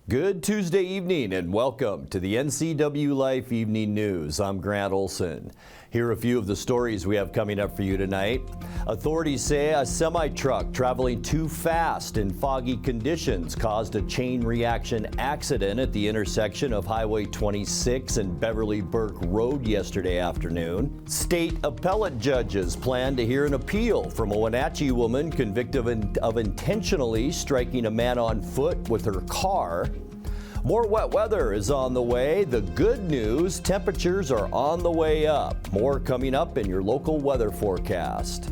Good Tuesday evening and welcome to the NCWLIFE Evening News. I'm Grant Olson. Here are a few of the stories we have coming up for you tonight. Authorities say a semi-truck traveling too fast in foggy conditions caused a chain reaction accident at the intersection of Highway 26 and Beverly Burke Road yesterday afternoon. State appellate judges plan to hear an appeal from a Wenatchee woman convicted of intentionally striking a man on foot with her car. More wet weather is on the way. The good news, temperatures are on the way up. More coming up in your local weather forecast.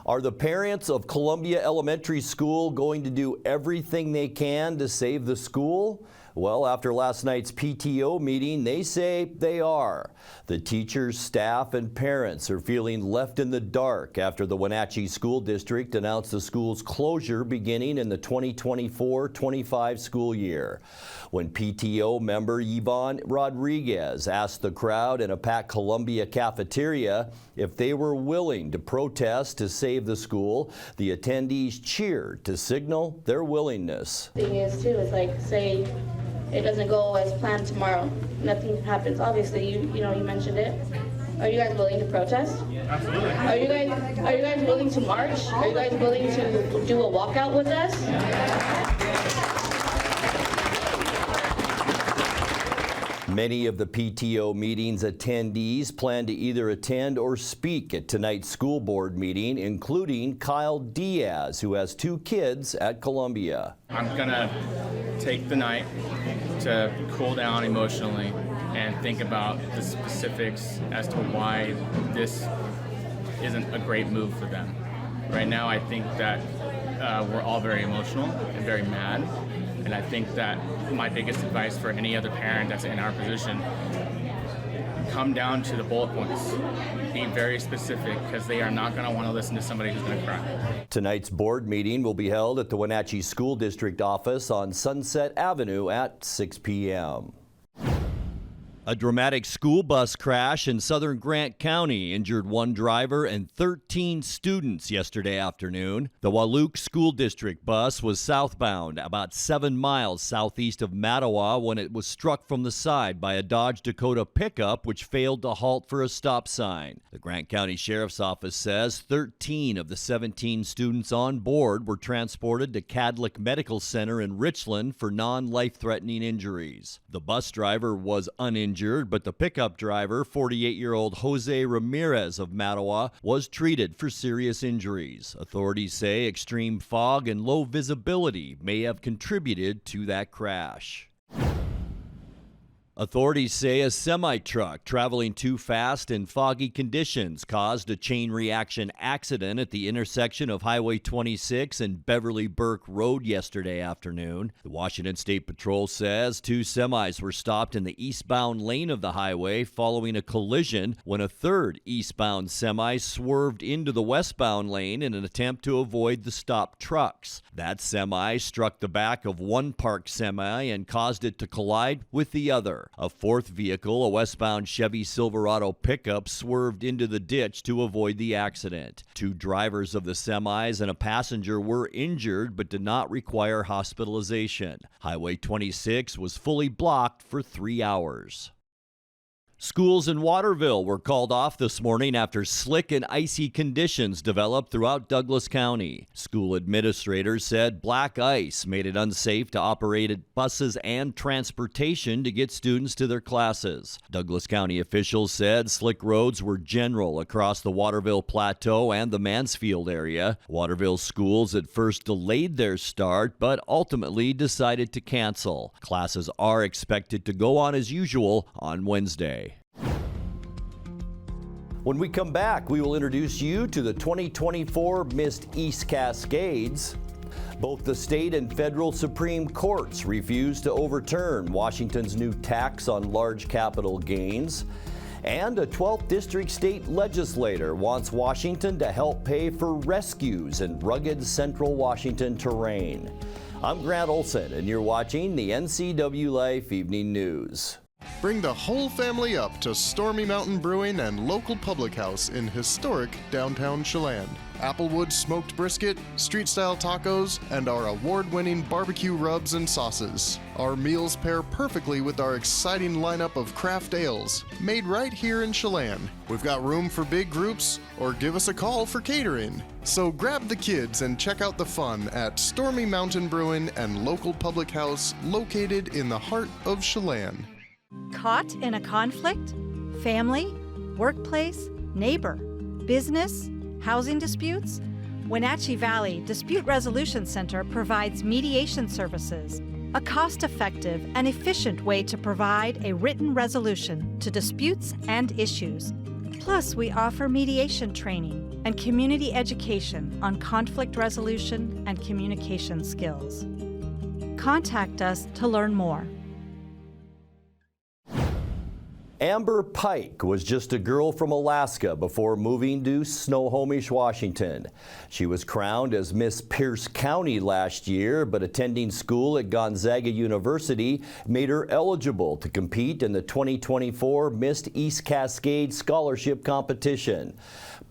Are the parents of Columbia Elementary School going to do everything they can to save the school? Well, after last night's PTO meeting, they say they are. The teachers, staff, and parents are feeling left in the dark after the Wenatchee School District announced the school's closure beginning in the 2024-25 school year. When PTO member Yvonne Rodriguez asked the crowd in a packed Columbia cafeteria if they were willing to protest to save the school, the attendees cheered to signal their willingness. The thing is, too, is like, say it doesn't go as planned tomorrow, nothing happens. Obviously, you mentioned it. Are you guys willing to protest? Absolutely. Are you guys willing to march? Are you guys willing to do a walkout with us? Many of the PTO meeting's attendees plan to either attend or speak at tonight's school board meeting, including Kyle Diaz, who has 2 kids at Columbia. I'm gonna take the night to cool down emotionally and think about the specifics as to why this isn't a great move for them. Right now, I think that we're all very emotional and very mad. And I think that my biggest advice for any other parent that's in our position, come down to the bullet points. Be very specific, because they are not going to want to listen to somebody who's going to cry. Tonight's board meeting will be held at the Wenatchee School District office on Sunset Avenue at 6 p.m. A dramatic school bus crash in southern Grant County injured 1 driver and 13 students yesterday afternoon. The WIAA School District bus was southbound about 7 miles southeast of Mattawa when it was struck from the side by a Dodge Dakota pickup which failed to halt for a stop sign. The Grant County Sheriff's Office says 13 of the 17 students on board were transported to Cadlick Medical Center in Richland for non-life-threatening injuries. The bus driver was uninjured, but the pickup driver, 48-year-old Jose Ramirez of Mattawa, was treated for serious injuries. Authorities say extreme fog and low visibility may have contributed to that crash. Authorities say a semi-truck traveling too fast in foggy conditions caused a chain reaction accident at the intersection of Highway 26 and Beverly Burke Road yesterday afternoon. The Washington State Patrol says 2 semis were stopped in the eastbound lane of the highway following a collision when a third eastbound semi swerved into the westbound lane in an attempt to avoid the stopped trucks. That semi struck the back of one parked semi and caused it to collide with the other. A 4th vehicle, a westbound Chevy Silverado pickup, swerved into the ditch to avoid the accident. 2 drivers of the semis and a passenger were injured but did not require hospitalization. Highway 26 was fully blocked for 3 hours. Schools in Waterville were called off this morning after slick and icy conditions developed throughout Douglas County. School administrators said black ice made it unsafe to operate buses and transportation to get students to their classes. Douglas County officials said slick roads were general across the Waterville Plateau and the Mansfield area. Waterville schools at first delayed their start, but ultimately decided to cancel. Classes are expected to go on as usual on Wednesday. When we come back, we will introduce you to the 2024 Missed East Cascades. Both the state and federal Supreme Courts refused to overturn Washington's new tax on large capital gains. And a 12th District state legislator wants Washington to help pay for rescues in rugged central Washington terrain. I'm Grant Olson, and you're watching the NCWLIFE Evening News. Bring the whole family up to Stormy Mountain Brewing and local public house in historic downtown Chelan. Applewood smoked brisket, street-style tacos, and our award-winning barbecue rubs and sauces. Our meals pair perfectly with our exciting lineup of craft ales, made right here in Chelan. We've got room for big groups, or give us a call for catering. So grab the kids and check out the fun at Stormy Mountain Brewing and local public house located in the heart of Chelan. Caught in a conflict? Family? Workplace? Neighbor? Business? Housing disputes? Wenatchee Valley Dispute Resolution Center provides mediation services, a cost-effective and efficient way to provide a written resolution to disputes and issues. Plus, we offer mediation training and community education on conflict resolution and communication skills. Contact us to learn more. Amber Pike was just a girl from Alaska before moving to Snohomish, Washington. She was crowned as Miss Pierce County last year, but attending school at Gonzaga University made her eligible to compete in the 2024 Miss East Cascades Scholarship Competition.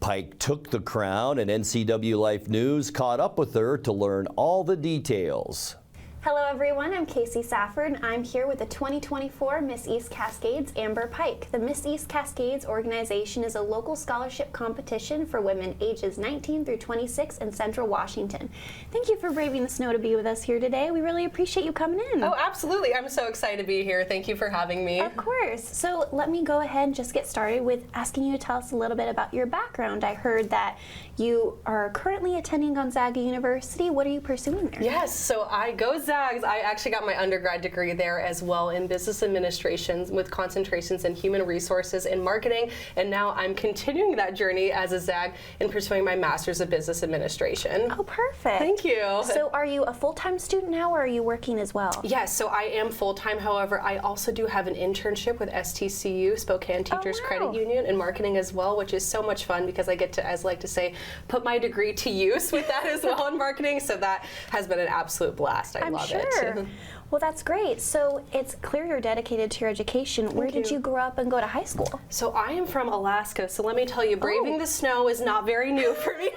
Pike took the crown, and NCWLIFE News caught up with her to learn all the details. Hello everyone, I'm Casey Safford and I'm here with the 2024 Miss East Cascades, Amber Pike. The Miss East Cascades organization is a local scholarship competition for women ages 19 through 26 in Central Washington. Thank you for braving the snow to be with us here today. We really appreciate you coming in. Oh, absolutely. I'm so excited to be here. Thank you for having me. Of course. So let me go ahead and just get started with asking you to tell us a little bit about your background. I heard that you are currently attending Gonzaga University. What are you pursuing there? Yes, so I go Zags. I actually got my undergrad degree there as well in business administration with concentrations in human resources and marketing, and now I'm continuing that journey as a Zag in pursuing my master's of business administration. Oh, perfect. Thank you. So are you a full-time student now, or are you working as well? Yes, so I am full-time. However, I also do have an internship with STCU, Spokane Teachers Credit Union, in marketing as well, which is so much fun because I get to, as I like to say, put my degree to use with that as well in marketing. So that has been an absolute blast. I love it. Well, that's great. So it's clear you're dedicated to your education. Where did you grow up and go to high school? So I am from Alaska. So let me tell you, braving the snow is not very new for me.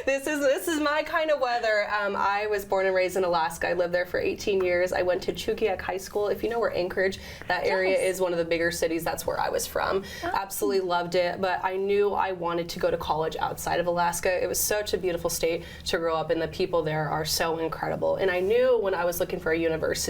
This is my kind of weather. I was born and raised in Alaska. I lived there for 18 years. I went to Chugiak High School. If you know where Anchorage, that area is one of the bigger cities. That's where I was from. Absolutely loved it. But I knew I wanted to go to college outside of Alaska. It was such a beautiful state to grow up, and the people there are so incredible. And I knew when I was looking for a university,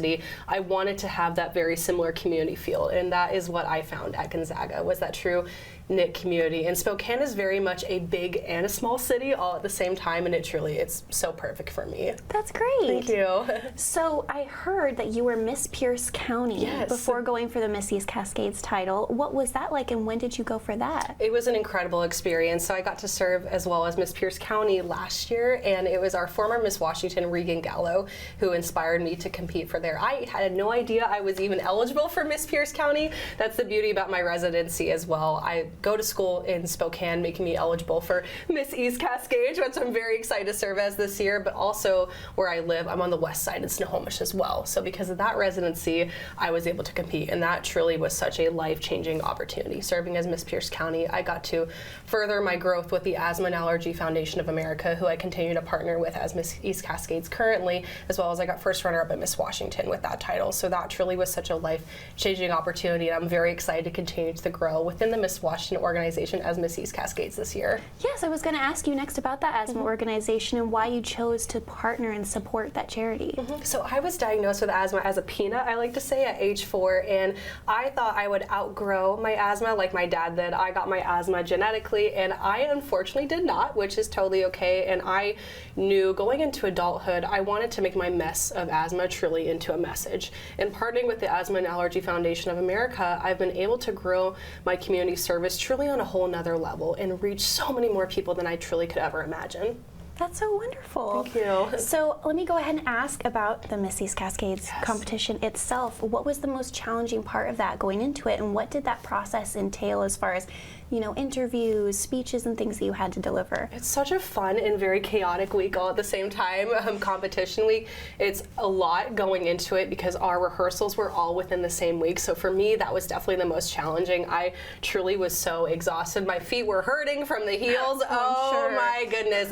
I wanted to have that very similar community feel, and that is what I found at Gonzaga, was that true knit community. And Spokane is very much a big and a small city all at the same time, and it's so perfect for me. That's great. Thank you. So I heard that you were Miss Pierce County before going for the Miss East Cascades title. What was that like, and when did you go for that? It was an incredible experience. So I got to serve as well as Miss Pierce County last year, and it was our former Miss Washington, Regan Gallo, who inspired me to compete for there. I had no idea I was even eligible for Miss Pierce County. That's the beauty about my residency as well. I go to school in Spokane, making me eligible for Miss East Cascades, which I'm very excited to serve as this year, but also where I live, I'm on the west side in Snohomish as well. So because of that residency, I was able to compete, and that truly was such a life-changing opportunity. Serving as Miss Pierce County, I got to further my growth with the Asthma and Allergy Foundation of America, who I continue to partner with as Miss East Cascades currently, as well as I got first runner-up at Miss Washington with that title. So that truly was such a life-changing opportunity, and I'm very excited to continue to grow within the Miss Washington organization as Miss East Cascades this year. Yes, I was going to ask you next about that asthma organization and why you chose to partner and support that charity. So I was diagnosed with asthma as a peanut, I like to say, at age 4, and I thought I would outgrow my asthma like my dad did. I got my asthma genetically, and I unfortunately did not, which is totally okay. And I knew going into adulthood, I wanted to make my mess of asthma truly into a message. And partnering with the Asthma and Allergy Foundation of America, I've been able to grow my community service truly on a whole nother level and reach so many more people than I truly could ever imagine. That's so wonderful. Thank you. So let me go ahead and ask about the Miss East Cascades competition itself. What was the most challenging part of that going into it, and what did that process entail as far as interviews, speeches, and things that you had to deliver? It's such a fun and very chaotic week all at the same time. Competition week, it's a lot going into it because our rehearsals were all within the same week. So for me, that was definitely the most challenging. I truly was so exhausted. My feet were hurting from the heels. Sure. My goodness.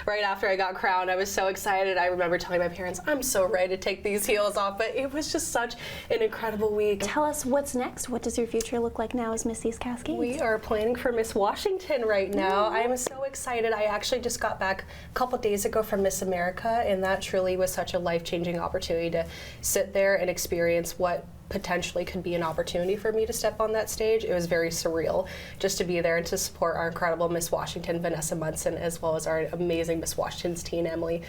Right after I got crowned, I was so excited. I remember telling my parents, I'm so ready to take these heels off, but it was just such an incredible week. Tell us what's next. What does your future look like now as Miss East Cascades? We are planning for Miss Washington right now. I am so excited. I actually just got back a couple days ago from Miss America, and that truly was such a life-changing opportunity to sit there and experience what potentially could be an opportunity for me to step on that stage. It was very surreal just to be there and to support our incredible Miss Washington, Vanessa Munson, as well as our amazing Miss Washington's teen, Emily.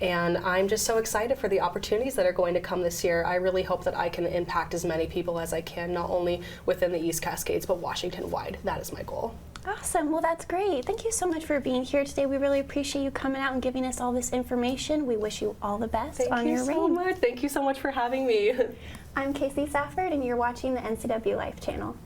And I'm just so excited for the opportunities that are going to come this year. I really hope that I can impact as many people as I can, not only within the East Cascades, but Washington-wide. That is my goal. Awesome. Well, that's great. Thank you so much for being here today. We really appreciate you coming out and giving us all this information. We wish you all the best on your reign. Thank you so much. Thank you so much for having me. I'm Casey Safford, and you're watching the NCWLIFE channel.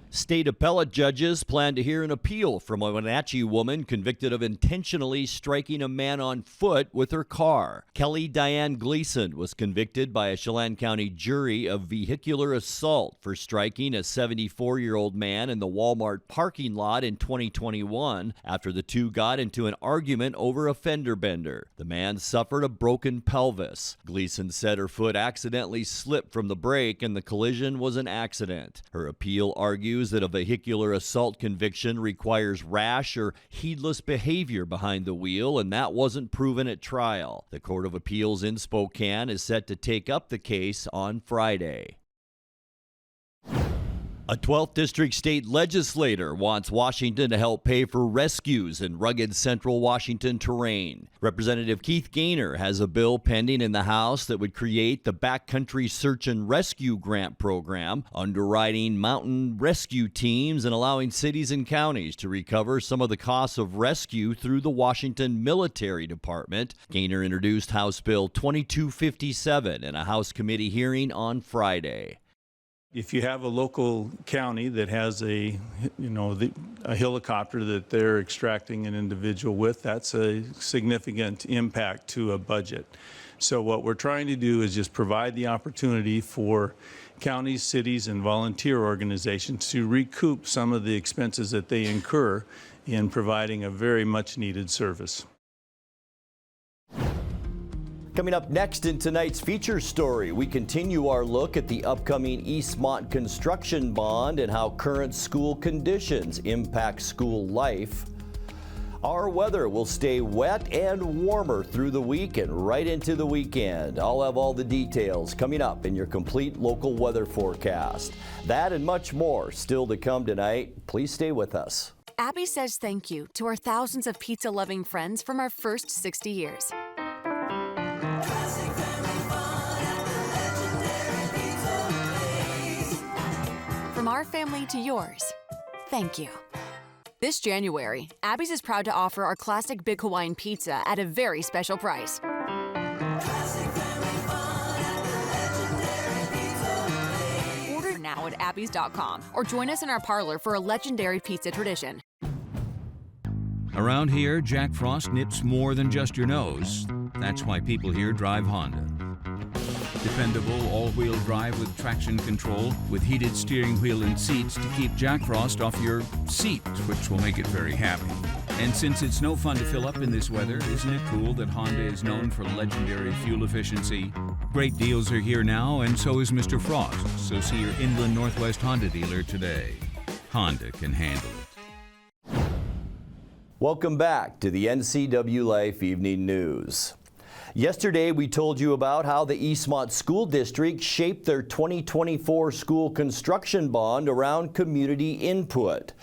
State appellate judges plan to hear an appeal from a Wenatchee woman convicted of intentionally striking a man on foot with her car. Kelly Diane Gleason was convicted by a Chelan County jury of vehicular assault for striking a 74-year-old man in the Walmart parking lot in 2021 after the two got into an argument over a fender bender. The man suffered a broken pelvis. Gleason said her foot accidentally slipped from the brake and the collision was an accident. Her appeal argues that a vehicular assault conviction requires rash or heedless behavior behind the wheel, and that wasn't proven at trial. The Court of Appeals in Spokane is set to take up the case on Friday. A 12th District state legislator wants Washington to help pay for rescues in rugged central Washington terrain. Representative Keith Gaynor has a bill pending in the House that would create the Backcountry Search and Rescue Grant Program, underwriting mountain rescue teams and allowing cities and counties to recover some of the costs of rescue through the Washington Military Department. Gaynor introduced House Bill 2257 in a House committee hearing on Friday. If you have a local county that has a helicopter that they're extracting an individual with, that's a significant impact to a budget. So what we're trying to do is just provide the opportunity for counties, cities, and volunteer organizations to recoup some of the expenses that they incur in providing a very much needed service. Coming up next in tonight's feature story, we continue our look at the upcoming Eastmont construction bond and how current school conditions impact school life. Our weather will stay wet and warmer through the week and right into the weekend. I'll have all the details coming up in your complete local weather forecast. That and much more still to come tonight. Please stay with us. Abby says thank you to our thousands of pizza-loving friends from our first 60 years. From our family to yours, thank you. This January, Abby's is proud to offer our classic Big Hawaiian Pizza at a very special price. Order now at abbys.com or join us in our parlor for a legendary pizza tradition. Around here, Jack Frost nips more than just your nose. That's why people here drive Honda. Dependable all-wheel drive with traction control, with heated steering wheel and seats to keep Jack Frost off your seat, which will make it very happy. And since it's no fun to fill up in this weather, isn't it cool that Honda is known for legendary fuel efficiency? Great deals are here now, and so is Mr. Frost. So see your Inland Northwest Honda dealer today. Honda can handle it. Welcome back to the NCWLIFE Evening News. Yesterday, we told you about how the Eastmont School District shaped their 2024 school construction bond around community input.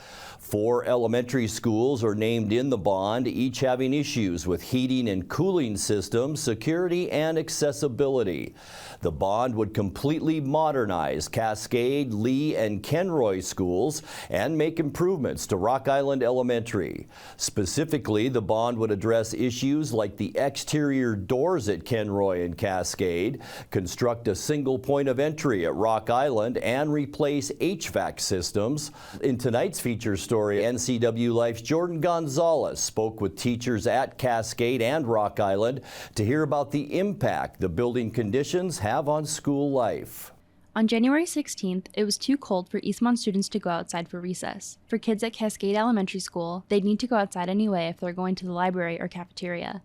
4 elementary schools are named in the bond, each having issues with heating and cooling systems, security, and accessibility. The bond would completely modernize Cascade, Lee, and Kenroy schools and make improvements to Rock Island Elementary. Specifically, the bond would address issues like the exterior doors at Kenroy and Cascade, construct a single point of entry at Rock Island, and replace HVAC systems. In tonight's feature story, NCWLIFE's Jordan Gonzalez spoke with teachers at Cascade and Rock Island to hear about the impact the building conditions have on school life. On January 16th, it was too cold for Eastmont students to go outside for recess. For kids at Cascade Elementary School, they'd need to go outside anyway if they're going to the library or cafeteria.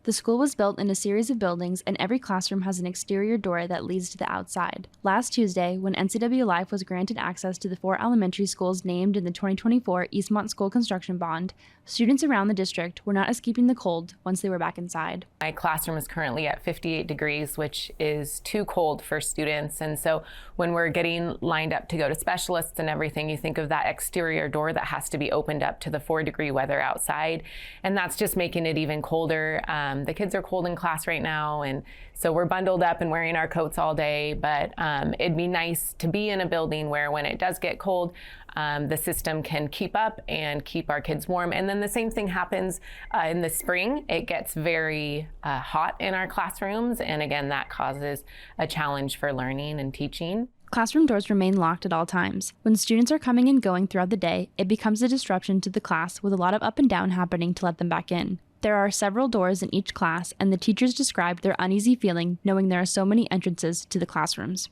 The school was built in a series of buildings, and every classroom has an exterior door that leads to the outside. Last Tuesday, when NCWLIFE was granted access to the 4 elementary schools named in the 2024 Eastmont School Construction Bond, students around the district were not escaping the cold once they were back inside. My classroom is currently at 58 degrees, which is too cold for students. And so when we're getting lined up to go to specialists and everything, you think of that exterior door that has to be opened up to the 4-degree weather outside. And that's just making it even colder. The kids are cold in class right now, and so we're bundled up and wearing our coats all day, but it'd be nice to be in a building where when it does get cold, the system can keep up and keep our kids warm. And then the same thing happens in the spring. It gets very hot in our classrooms, and again, that causes a challenge for learning and teaching. Classroom doors remain locked at all times. When students are coming and going throughout the day, it becomes a disruption to the class with a lot of up and down happening to let them back in. There are several doors in each class, and the teachers described their uneasy feeling knowing there are so many entrances to the classrooms.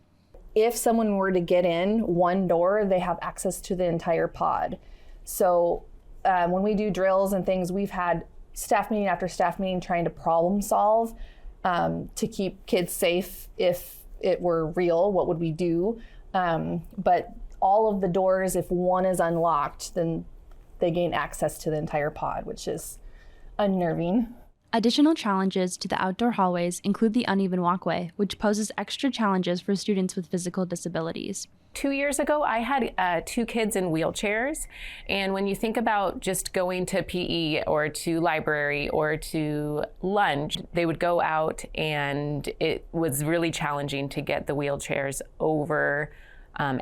If someone were to get in one door, they have access to the entire pod. So when we do drills and things, we've had staff meeting after staff meeting trying to problem solve to keep kids safe. If it were real, what would we do? But all of the doors, if one is unlocked, then they gain access to the entire pod, which is unnerving. Additional challenges to the outdoor hallways include the uneven walkway, which poses extra challenges for students with physical disabilities. 2 years ago, I had 2 kids in wheelchairs, and when you think about just going to PE or to library or to lunch, they would go out, and it was really challenging to get the wheelchairs over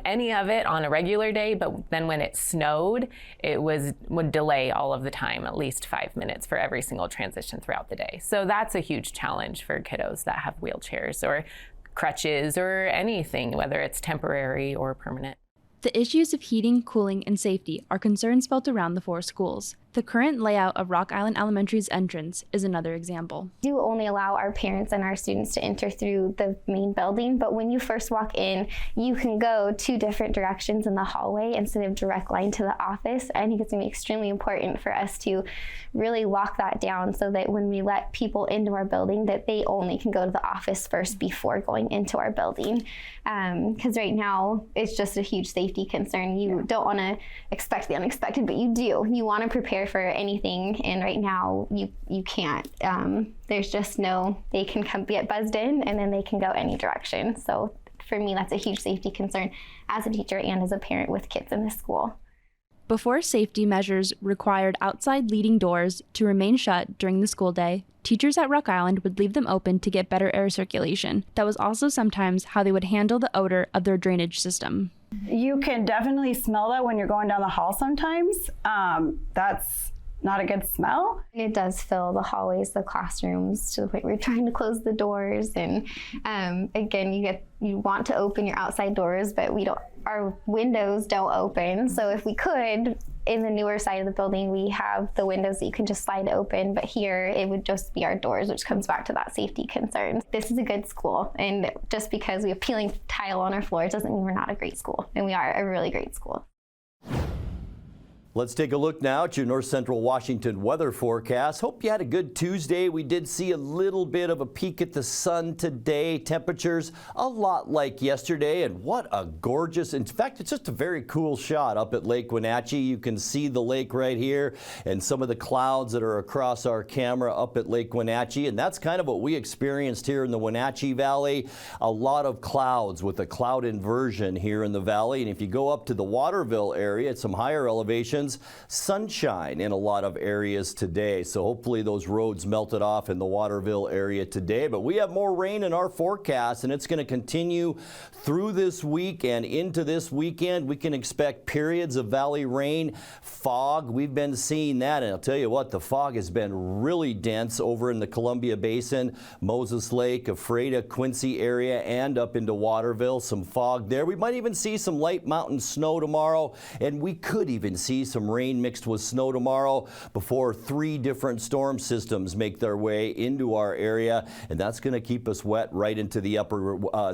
any of it on a regular day, but then when it snowed, it would delay all of the time, at least 5 minutes for every single transition throughout the day. So that's a huge challenge for kiddos that have wheelchairs or crutches or anything, whether it's temporary or permanent. The issues of heating, cooling, and safety are concerns felt around the 4 schools. The current layout of Rock Island Elementary's entrance is another example. We do only allow our parents and our students to enter through the main building, but when you first walk in, you can go 2 different directions in the hallway instead of direct line to the office. I think it's going to be extremely important for us to really lock that down so that when we let people into our building, that they only can go to the office first before going into our building. Because right now, it's just a huge safety concern. You don't want to expect the unexpected, but you do. You want to prepare for anything, and right now you can't. There's just they can come get buzzed in and then they can go any direction. So for me, that's a huge safety concern as a teacher and as a parent with kids in the school. Before safety measures required outside leading doors to remain shut during the school day, teachers at Rock Island would leave them open to get better air circulation. That was also sometimes how they would handle the odor of their drainage system. You can definitely smell that when you're going down the hall sometimes. That's not a good smell. It does fill the hallways, the classrooms, to the point where you're trying to close the doors. And again, you want to open your outside doors, but our windows don't open. So if we could, in the newer side of the building, we have the windows that you can just slide open, but here it would just be our doors, which comes back to that safety concern. This is a good school, and just because we have peeling tile on our floors doesn't mean we're not a great school, and we are a really great school. Let's take a look now at your North Central Washington weather forecast. Hope you had a good Tuesday. We did see a little bit of a peek at the sun today. Temperatures a lot like yesterday, and what a gorgeous, in fact, it's just a very cool shot up at Lake Wenatchee. You can see the lake right here and some of the clouds that are across our camera up at Lake Wenatchee, and that's kind of what we experienced here in the Wenatchee Valley. A lot of clouds with a cloud inversion here in the valley, and if you go up to the Waterville area at some higher elevations, conditions. Sunshine in a lot of areas today, so hopefully those roads melted off in the Waterville area today. But we have more rain in our forecast, and it's going to continue through this week and into this weekend. We can expect periods of valley rain, fog. We've been seeing that, and I'll tell you what, the fog has been really dense over in the Columbia Basin, Moses Lake, Ephrata, Quincy area, and up into Waterville. Some fog there. We might even see some light mountain snow tomorrow, and we could even see some rain mixed with snow tomorrow before 3 different storm systems make their way into our area, and that's going to keep us wet right into the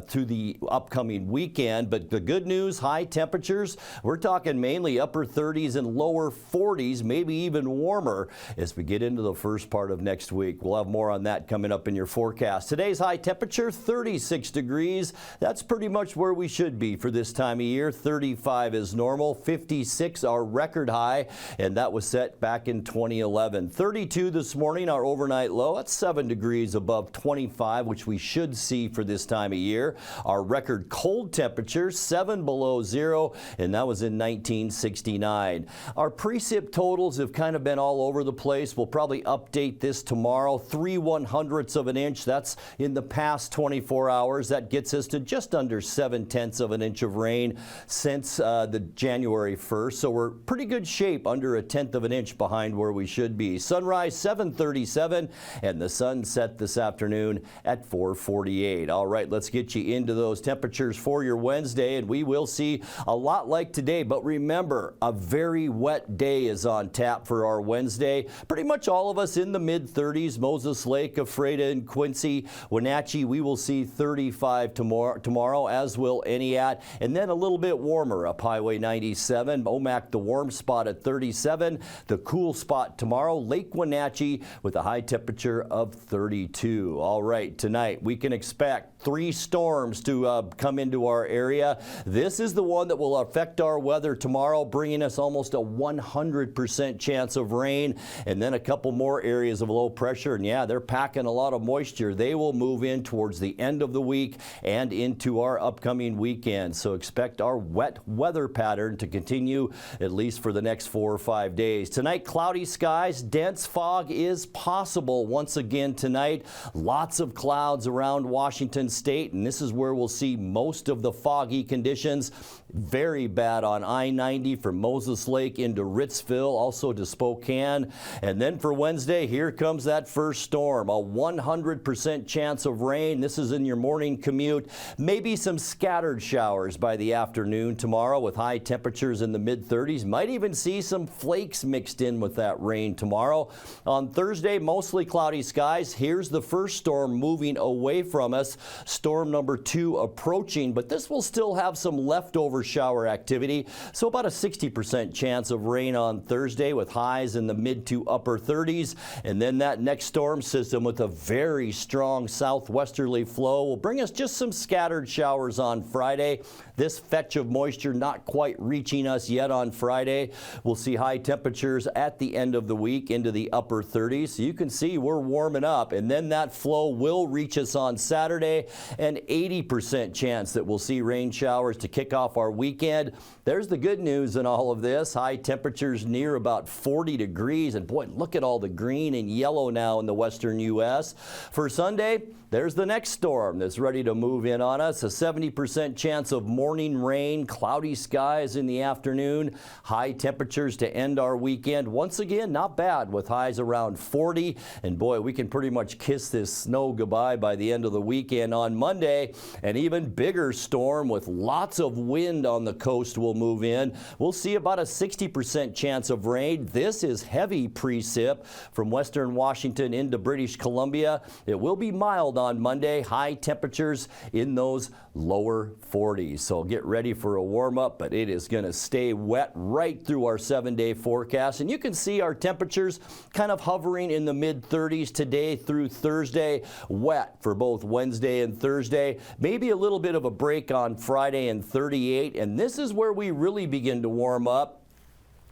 through the upcoming weekend. But the good news, high temperatures, we're talking mainly upper 30s and lower 40s, maybe even warmer as we get into the first part of next week. We'll have more on that coming up in your forecast. Today's high temperature, 36 degrees. That's pretty much where we should be for this time of year. 35 is normal, 56 our record high, and that was set back in 2011. 32 this morning, our overnight low. That's 7 degrees above 25, which we should see for this time of year. Our record cold temperature, 7 below zero, and that was in 1969. Our precip totals have kind of been all over the place. We'll probably update this tomorrow. 3/100ths of an inch. That's in the past 24 hours. That gets us to just under 7/10ths of an inch of rain since the January 1st. So we're pretty good shape, under 1/10 of an inch behind where we should be. Sunrise 7:37, and the sun set this afternoon at 4:48. All right, let's get you into those temperatures for your Wednesday, and we will see a lot like today. But remember, a very wet day is on tap for our Wednesday. Pretty much all of us in the mid-30s. Moses Lake, Ephrata, and Quincy, Wenatchee, we will see 35 tomorrow, as will Eniat, and then a little bit warmer up Highway 97. Omak, the warm spot at 37. The cool spot tomorrow, Lake Wenatchee, with a high temperature of 32. All right, tonight we can expect 3 storms to come into our area. This is the one that will affect our weather tomorrow, bringing us almost a 100% chance of rain, and then a couple more areas of low pressure. And yeah, they're packing a lot of moisture. They will move in towards the end of the week and into our upcoming weekend. So expect our wet weather pattern to continue at least for the next 4 or 5 days. Tonight, cloudy skies, dense fog is possible once again tonight. Lots of clouds around Washington State, and this is where we'll see most of the foggy conditions. Very bad on I-90 from Moses Lake into Ritzville, also to Spokane. And then for Wednesday, here comes that first storm. A 100% chance of rain. This is in your morning commute. Maybe some scattered showers by the afternoon tomorrow with high temperatures in the mid-30s. Might even see some flakes mixed in with that rain tomorrow. On Thursday, mostly cloudy skies. Here's the first storm moving away from us. Storm number 2 approaching, but this will still have some leftover shower activity. So about a 60% chance of rain on Thursday with highs in the mid to upper 30s. And then that next storm system with a very strong southwesterly flow will bring us just some scattered showers on Friday. This fetch of moisture not quite reaching us yet on Friday. We'll see high temperatures at the end of the week into the upper 30s. So you can see we're warming up, and then that flow will reach us on Saturday. An 80% chance that we'll see rain showers to kick off our weekend. There's the good news in all of this. High temperatures near about 40 degrees. And boy, look at all the green and yellow now in the western U.S. For Sunday, there's the next storm that's ready to move in on us. A 70% chance of morning rain, cloudy skies in the afternoon. High temperatures to end our weekend. Once again, not bad with highs around 40. And boy, we can pretty much kiss this snow goodbye by the end of the weekend. On Monday, an even bigger storm with lots of wind on the coast will move in. We'll see about a 60% chance of rain. This is heavy precip from western Washington into British Columbia. It will be mild on Monday. High temperatures in those lower 40s. So get ready for a warm up, but it is going to stay wet right through our 7-day forecast. And you can see our temperatures kind of hovering in the mid-30s today through Thursday. Wet for both Wednesday and Thursday. Maybe a little bit of a break on Friday and 38. And this is where we really begin to warm up.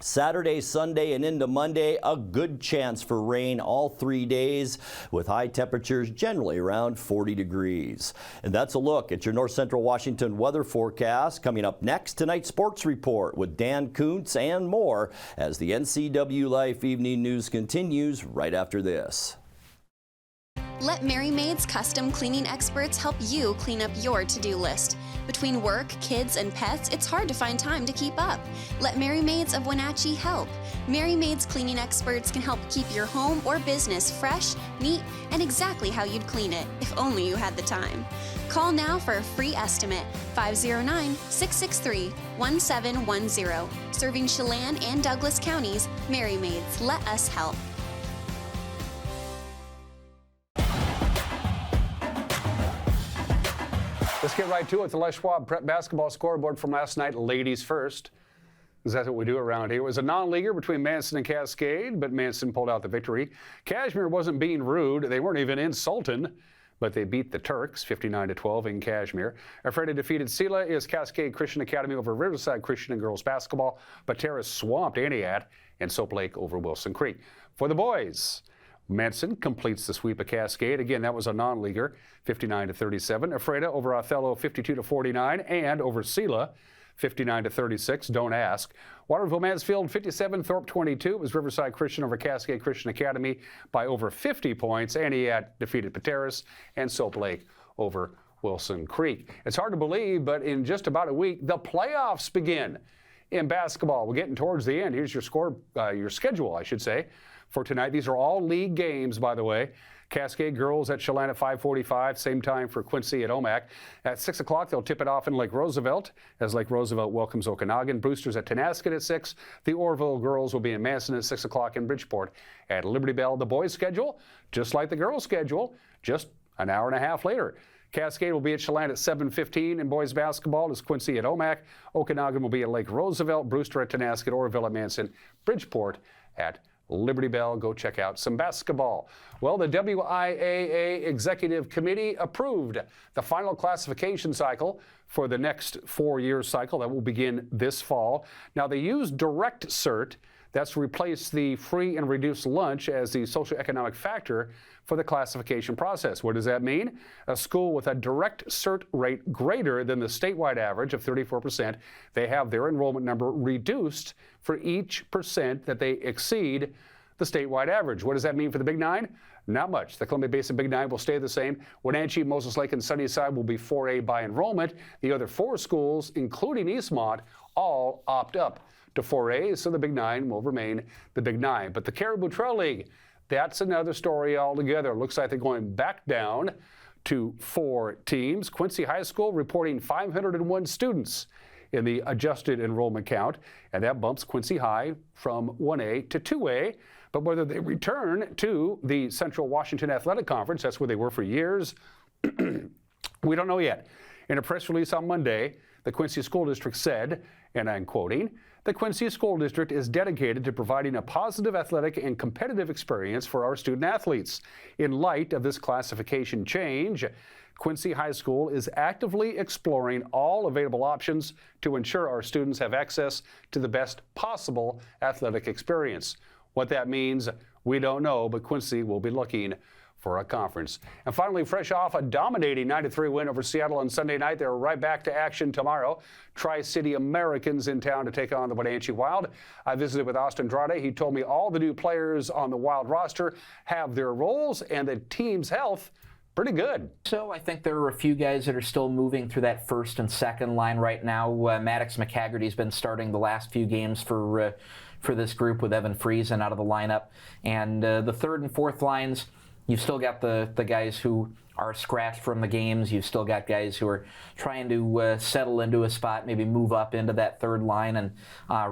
Saturday, Sunday, and into Monday, a good chance for rain all 3 days with high temperatures generally around 40 degrees. And that's a look at your North Central Washington weather forecast. Coming up next, tonight's sports report with Dan Kuntz and more as the NCWLIFE Evening News continues right after this. Let Mary Maid's custom cleaning experts help you clean up your to-do list. Between work, kids, and pets, it's hard to find time to keep up. Let Mary Maids of Wenatchee help. Mary Maid's cleaning experts can help keep your home or business fresh, neat, and exactly how you'd clean it, if only you had the time. Call now for a free estimate, 509-663-1710. Serving Chelan and Douglas counties, Mary Maids, let us help. Let's get right to it. The Les Schwab Prep basketball scoreboard from last night, ladies first. That's what we do around here. It was a non-leaguer between Manson and Cascade, but Manson pulled out the victory. Cashmere wasn't being rude. They weren't even insulting, but they beat the Turks 59-12 in Cashmere. Ephrata defeated Sela is Cascade Christian Academy over Riverside Christian and girls basketball. Batera swamped Aniat and Soap Lake over Wilson Creek. For the boys, Manson completes the sweep of Cascade. Again, that was a non-leaguer, 59-37. Ephrata over Othello, 52-49, and over Sela, 59-36. Don't ask. Waterville Mansfield, 57. Thorpe, 22. It was Riverside Christian over Cascade Christian Academy by over 50 points. Aniat defeated Pateras and Soap Lake over Wilson Creek. It's hard to believe, but in just about a week, the playoffs begin in basketball. We're getting towards the end. Here's your schedule, I should say, for tonight. These are all league games, by the way. Cascade girls at Chelan at 5:45, same time for Quincy at Omak. At 6 o'clock, they'll tip it off in Lake Roosevelt as Lake Roosevelt welcomes Okanagan. Brewster's at Tenasket at 6. The Orville girls will be in Manson at 6 o'clock in Bridgeport at Liberty Bell. The boys' schedule, just like the girls' schedule, just an hour and a half later. Cascade will be at Chelan at 7:15 in boys basketball as Quincy at Omak. Okanagan will be at Lake Roosevelt. Brewster at Tenasket, Orville at Manson, Bridgeport at Liberty Bell. Go check out some basketball. Well, the WIAA Executive Committee approved the final classification cycle for the next 4-year cycle that will begin this fall. Now, they use direct cert. That's replaced the free and reduced lunch as the socioeconomic factor for the classification process. What does that mean? A school with a direct cert rate greater than the statewide average of 34%, they have their enrollment number reduced for each percent that they exceed the statewide average. What does that mean for the Big Nine? Not much. The Columbia Basin Big Nine will stay the same. Wenatchee, Moses Lake, and Sunnyside will be 4A by enrollment. The other 4 schools, including Eastmont, all opt up to 4A, so the Big Nine will remain the Big Nine. But the Caribou Trail League, that's another story altogether. Looks like they're going back down to 4 teams. Quincy High School reporting 501 students in the adjusted enrollment count, and that bumps Quincy High from 1A to 2A. But whether they return to the Central Washington Athletic Conference, that's where they were for years, we don't know yet. In a press release on Monday, the Quincy School District said, and I'm quoting, "The Quincy School District is dedicated to providing a positive athletic and competitive experience for our student athletes. In light of this classification change, Quincy High School is actively exploring all available options to ensure our students have access to the best possible athletic experience." What that means, we don't know, but Quincy will be looking for a conference. And finally, fresh off a dominating 9-3 win over Seattle on Sunday night, they're right back to action tomorrow. Tri-City Americans in town to take on the Wenatchee Wild. I visited with Austin Andrade. He told me all the new players on the Wild roster have their roles and the team's health pretty good. So I think there are a few guys that are still moving through that first and second line right now. Maddox McHaggerty's been starting the last few games for this group with Evan Friesen out of the lineup. And the third and fourth lines, you've still got the guys who are scratched from the games. You've still got guys who are trying to settle into a spot, maybe move up into that third line and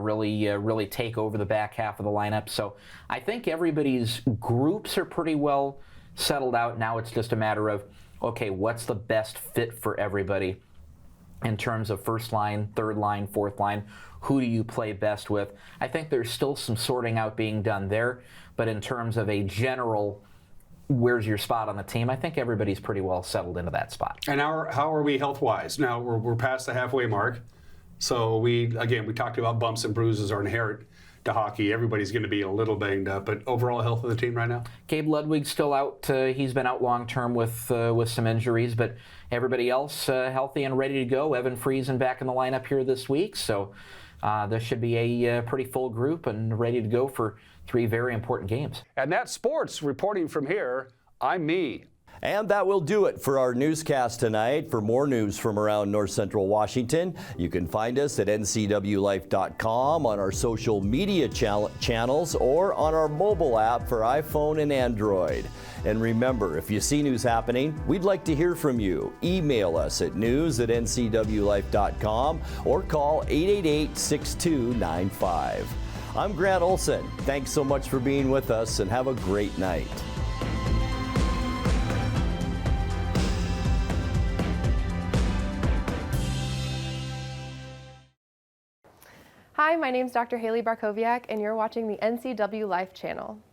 really take over the back half of the lineup. So I think everybody's groups are pretty well settled out. Now it's just a matter of, okay, what's the best fit for everybody in terms of first line, third line, fourth line? Who do you play best with? I think there's still some sorting out being done there, but in terms of a general where's your spot on the team, I think everybody's pretty well settled into that spot. And how are we health-wise? Now, we're past the halfway mark. So we talked about bumps and bruises are inherent to hockey. Everybody's going to be a little banged up, but overall health of the team right now? Gabe Ludwig's still out. He's been out long-term with some injuries, but everybody else healthy and ready to go. Evan Friesen back in the lineup here this week, so there should be a pretty full group and ready to go for 3 very important games. And that's sports. Reporting from here, I'm me. And that will do it for our newscast tonight. For more news from around North Central Washington, you can find us at ncwlife.com, on our social media channels, or on our mobile app for iPhone and Android. And remember, if you see news happening, we'd like to hear from you. Email us at news@ncwlife.com or call 888-6295. I'm Grant Olson. Thanks so much for being with us, and have a great night. Hi, my name is Dr. Haley Barkowiak, and you're watching the NCWLIFE channel.